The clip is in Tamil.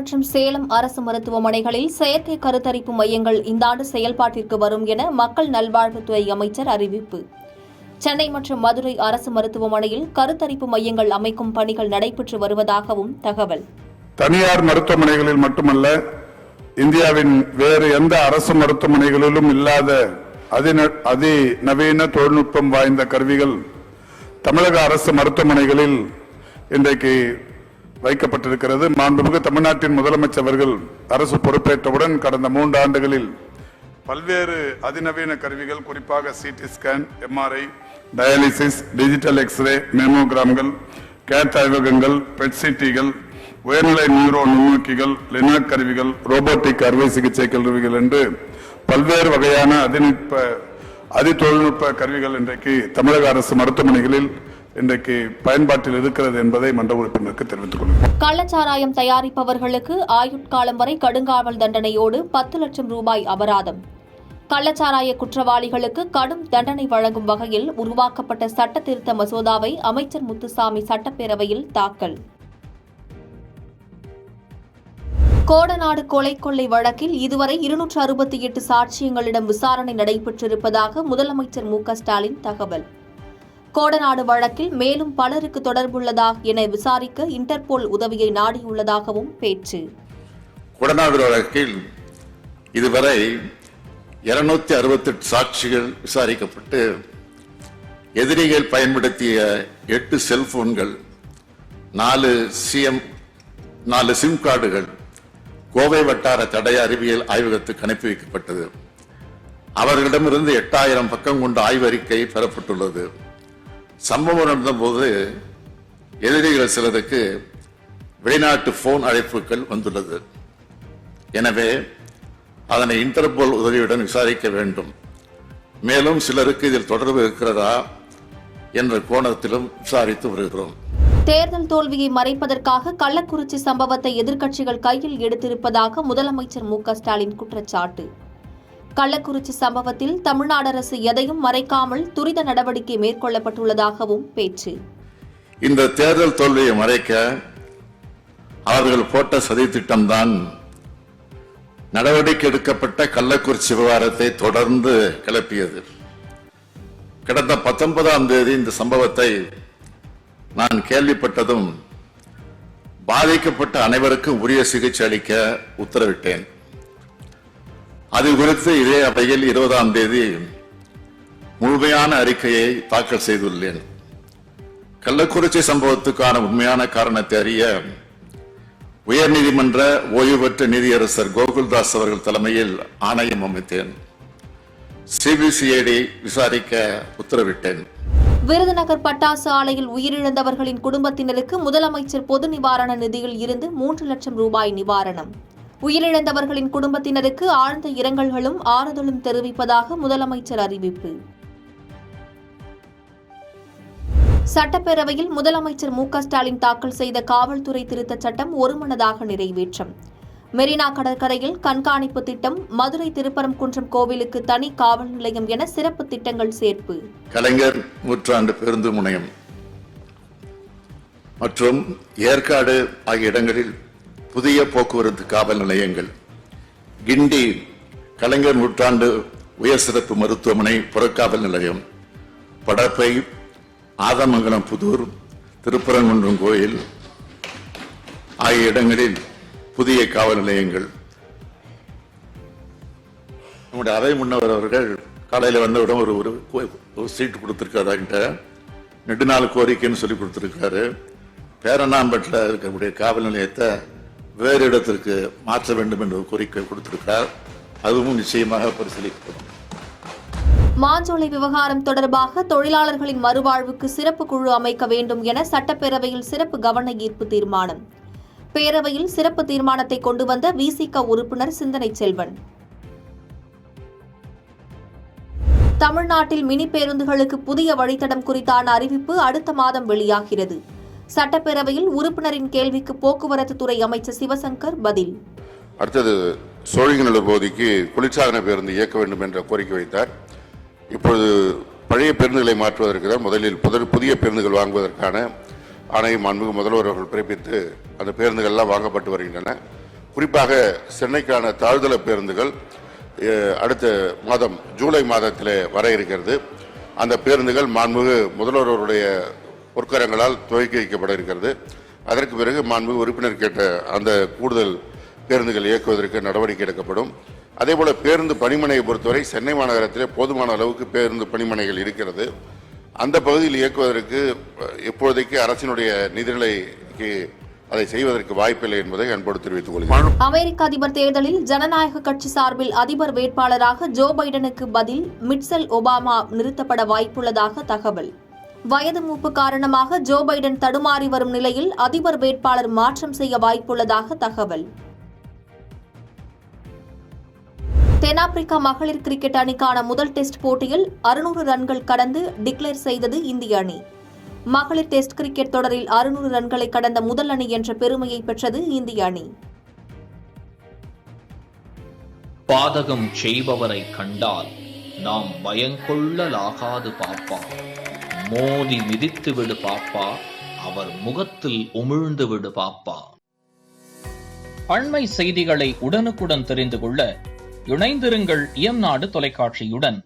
மற்றும் சேலம் அரசு மருத்துவமனைகளில் செயற்கை கருத்தரிப்பு மையங்கள் இந்த ஆண்டு செயல்பாட்டிற்கு வரும் என மக்கள் நல்வாழ்வுத்துறை அமைச்சர் அறிவிப்பு. சென்னை மற்றும் மதுரை அரசு மருத்துவமனையில் கருத்தரிப்பு மையங்கள் அமைக்கும் பணிகள் நடைபெற்று வருவதாகவும் தகவல். தனியார் மருத்துவமனைகளில் மட்டுமல்ல, இந்தியாவின் வேறு எந்த அரசு மருத்துவமனைகளிலும் இல்லாத அதிநவீன தொழில்நுட்பம் வாய்ந்த கருவிகள் தமிழக அரசு மருத்துவமனைகளில் இன்றைக்கு வைக்கப்பட்டிருக்கிறது. மாண்புமிகு தமிழ்நாட்டின் முதலமைச்சர் அவர்கள் அரசு பொறுப்பேற்றவுடன் கடந்த 3 ஆண்டுகளில் பல்வேறு அதிநவீன கருவிகள், குறிப்பாக CT scan, MRI, dialysis, digital x ray, மேமோகிராம்கள், கேத் ஆய்வகங்கள், பெட் சிடிகள், உயர்நிலை நியூரோ நுண்ணோக்கிகள், லினாக் கருவிகள், ரோபோட்டிக் அறுவை சிகிச்சை கருவிகள் என்று பல்வேறு வகையான தொழில்நுட்ப கருவிகள் இன்றைக்கு தமிழக அரசு மருத்துவமனைகளில் இன்றைக்கு பயன்பாட்டில் இருக்கிறது என்பதை மன்ற உறுப்பினருக்கு தெரிவித்துக் கொள்கிறேன். கள்ளச்சாராயம் தயாரிப்பவர்களுக்கு ஆயுட்காலம் வரை கடுங்காவல் தண்டனையோடு 10 லட்சம் ரூபாய் அபராதம். கள்ளச்சாராய குற்றவாளிகளுக்கு கடும் தண்டனை வழங்கும் வகையில் உருவாக்கப்பட்ட சட்ட திருத்த மசோதாவை அமைச்சர் முத்துசாமி சட்டப்பேரவையில் தாக்கல். கோடநாடு கொலை கொள்ளை வழக்கில் இதுவரை 268 சாட்சியங்களிடம் விசாரணை நடைபெற்றிருப்பதாக முதலமைச்சர் மு.க.ஸ்டாலின் தகவல். கோடநாடு வழக்கில் மேலும் பலருக்கு தொடர்புள்ளதா என விசாரிக்க இன்டர்போல் உதவியை நாடியுள்ளதாகவும் பேச்சு. கோடநாடு வழக்கில் இதுவரை 268 சாட்சிகள் விசாரிக்கப்பட்டு எதிரிகள் பயன்படுத்திய 8 செல்போன்கள், 4 சிம் கார்டுகள் கோவை வட்டார தடய அறிவியல் ஆய்வகத்துக்கு அனுப்பி வைக்கப்பட்டது. அவர்களிடமிருந்து 8000 பக்கம் கொண்ட ஆய்வறிக்கை பெறப்பட்டுள்ளது. சம்பவம் நடந்தபோது எதிரிகள் சிலருக்கு வெளிநாட்டு போன் அழைப்புகள் வந்துள்ளது. எனவே அதனை இன்டர்போல் உதவியுடன் விசாரிக்க வேண்டும். மேலும் சிலருக்கு இதில் தொடர்பு இருக்கிறதா என்ற கோணத்திலும் விசாரித்து வருகிறோம். தேர்தல் தோல்வியை மறைப்பதற்காக கள்ளக்குறிச்சி சம்பவத்தை எதிர்க்கட்சிகள் கையில் எடுத்திருப்பதாக முதலமைச்சர் மு.க.ஸ்டாலின் குற்றச்சாட்டு. கள்ளக்குறிச்சி சம்பவத்தில் தமிழ்நாடு அரசு எதையும் மறைக்காமல் துரித நடவடிக்கை மேற்கொள்ளப்பட்டுள்ளதாகவும் பேச்சு. இந்த தேர்தல் தோல்வியை மறைக்க அவர்கள் போட்ட சதித்திட்டம்தான் நடவடிக்கை எடுக்கப்பட்ட கள்ளக்குறிச்சி விவகாரத்தை தொடர்ந்து கிளப்பியது. கடந்த 19ஆம் தேதி இந்த சம்பவத்தை நான் கேள்விப்பட்டதும் பாதிக்கப்பட்ட அனைவருக்கும் உரிய சிகிச்சை அளிக்க உத்தரவிட்டேன். அது குறித்து இதே அவையில் 20ஆம் தேதி முழுமையான அறிக்கையை தாக்கல் செய்துள்ளேன். கள்ளக்குறிச்சி சம்பவத்துக்கான உண்மையான காரணத்தை அறிய உயர்நீதிமன்ற ஓய்வு பெற்ற நீதியரசர் கோகுல்தாஸ் அவர்கள் தலைமையில் ஆணையம் அமைத்தேன். சிபிசிஐடி விசாரிக்க உத்தரவிட்டேன். விருதுநகர் பட்டாசு ஆலையில் உயிரிழந்தவர்களின் குடும்பத்தினருக்கு முதலமைச்சர் பொது நிவாரண நிதியில் இருந்து 3 லட்சம் ரூபாய் நிவாரணம். உயிரிழந்தவர்களின் குடும்பத்தினருக்கு ஆழ்ந்த இரங்கல்களும் ஆறுதலும் தெரிவிப்பதாக முதலமைச்சர் அறிவிப்பு. சட்டப்பேரவையில் முதலமைச்சர் மு.க.ஸ்டாலின் தாக்கல் செய்த காவல்துறை திருத்தச் சட்டம் ஒருமனதாக நிறைவேற்றம். மெரினா கடற்கரையில் கண்காணிப்பு திட்டம், மதுரை திருப்பரங்குன்றம் கோவிலுக்கு தனி காவல் நிலையம் என சிறப்பு திட்டங்கள் சேர்ப்பு. கலைஞர் நூற்றாண்டு பேருந்து முனையம் மற்றும் ஏற்காடு ஆகிய இடங்களில் புதிய போக்குவரத்து காவல் நிலையங்கள், கிண்டி கலைஞர் நூற்றாண்டு உயர் சிறப்பு மருத்துவமனை புறக்காவல் நிலையம், படப்பை, ஆதமங்கலம் புதூர், திருப்பரங்குன்றம் கோயில் ஆகிய இடங்களில் புதிய காவல் நிலையங்கள். நம்முடைய அவை முன்னவர் அவர்கள் காலையில் வந்தவுடன் ஒரு சீட்டு கொடுத்திருக்காரு. நெடுநாள் கோரிக்கைன்னு சொல்லி கொடுத்திருக்காரு. பேரணாம்பட்டில் இருக்கக்கூடிய காவல் நிலையத்தை வேறு இடத்திற்கு மாற்ற வேண்டும் என்று கோரிக்கை கொடுத்திருக்கிறார். அதுவும் நிச்சயமாக பரிசீலிக்கப்படும். மாஞ்சோலை விவகாரம் தொடர்பாக தொழிலாளர்களின் மறுவாழ்வுக்கு சிறப்பு குழு அமைக்க வேண்டும் என சட்டப்பேரவையில் சிறப்பு கவன ஈர்ப்பு தீர்மானம். பேரவையில் சிறப்பு தீர்மானத்தை கொண்டு வந்த விசிக உறுப்பினர் சிந்தனை செல்வன். தமிழ்நாட்டில் மினி பேருந்துகளுக்கு புதிய வழித்தடம் குறித்தான அறிவிப்பு அடுத்த மாதம் வெளியாகிறது. சட்டப்பேரவையில் உறுப்பினரின் கேள்விக்கு போக்குவரத்து துறை அமைச்சர் சிவசங்கர் பதில். அடுத்தது சோழிங்கநல்லூர் பகுதிக்கு குளிர்சாதன பேருந்து இயக்க வேண்டும் என்ற கோரிக்கை வைத்தார். இப்பொழுது பழைய பேருந்துகளை மாற்றுவதற்கு தான் முதலில் புதிய பேருந்துகள் வாங்குவதற்கான ஆணையம் மாண்புமிகு முதல்வர் அவர்கள் பிறப்பித்து அந்த பேருந்துகள் எல்லாம் வாங்கப்பட்டு வருகின்றன. குறிப்பாக சென்னைக்கான தாழ்தள பேருந்துகள் அடுத்த மாதம் ஜூலை மாதத்தில் வர இருக்கிறது. அந்த பேருந்துகள் மாண்புமிகு முதல்வருடைய பொற்கரங்களால் துவக்கி வைக்கப்பட இருக்கிறது. அதற்கு பிறகு மாண்புமிகு உறுப்பினர் கேட்ட அந்த கூடுதல் பேருந்துகள் இயக்குவதற்கு நடவடிக்கை எடுக்கப்படும். அதேபோல பேருந்து பணிமனையை பொறுத்தவரை சென்னை மாநகரத்திலே போதுமான அளவுக்கு பேருந்து பணிமனைகள் இருக்கிறது. அந்த பகுதியில் இயக்குவதற்கு இப்போதைக்கு அரசினுடைய நிதிநிலைக்கு அதை செய்வதற்கு வாய்ப்பில்லை என்பதை அன்போடு தெரிவித்துக் கொள்கிறேன். அமெரிக்க அதிபர் தேர்தலில் ஜனநாயக கட்சி சார்பில் அதிபர் வேட்பாளராக ஜோ பைடனுக்கு பதில் மிச்சல் ஒபாமா நிறுத்தப்பட வாய்ப்புள்ளதாக தகவல். வயது மூப்பு காரணமாக ஜோ பைடன் தடுமாறி வரும் நிலையில் அதிபர் வேட்பாளர் மாற்றம் செய்ய வாய்ப்புள்ளதாக தகவல். தென்னாப்பிரிக்கா மகளிர் கிரிக்கெட் அணிக்கான முதல் டெஸ்ட் போட்டியில் 600 ரன்கள் கடந்து டிக்ளேர் செய்தது இந்திய அணி. மகளிர் டெஸ்ட் கிரிக்கெட் தொடரில் 600 ரன்களை கடந்த முதல் அணி என்ற பெருமையை பெற்றது இந்திய அணி. பாதகம் செய்பவரை கண்டால் நாம் பயங்கொள்ளலாகாது பாப்பா, மோதி மிதித்து விடு பாப்பா, அவர் முகத்தில் உமிழ்ந்து விடு பாப்பா. அண்மை செய்திகளை உடனுக்குடன் தெரிந்து கொள்ள இணைந்திருங்கள் இயம்நாடு தொலைக்காட்சியுடன்.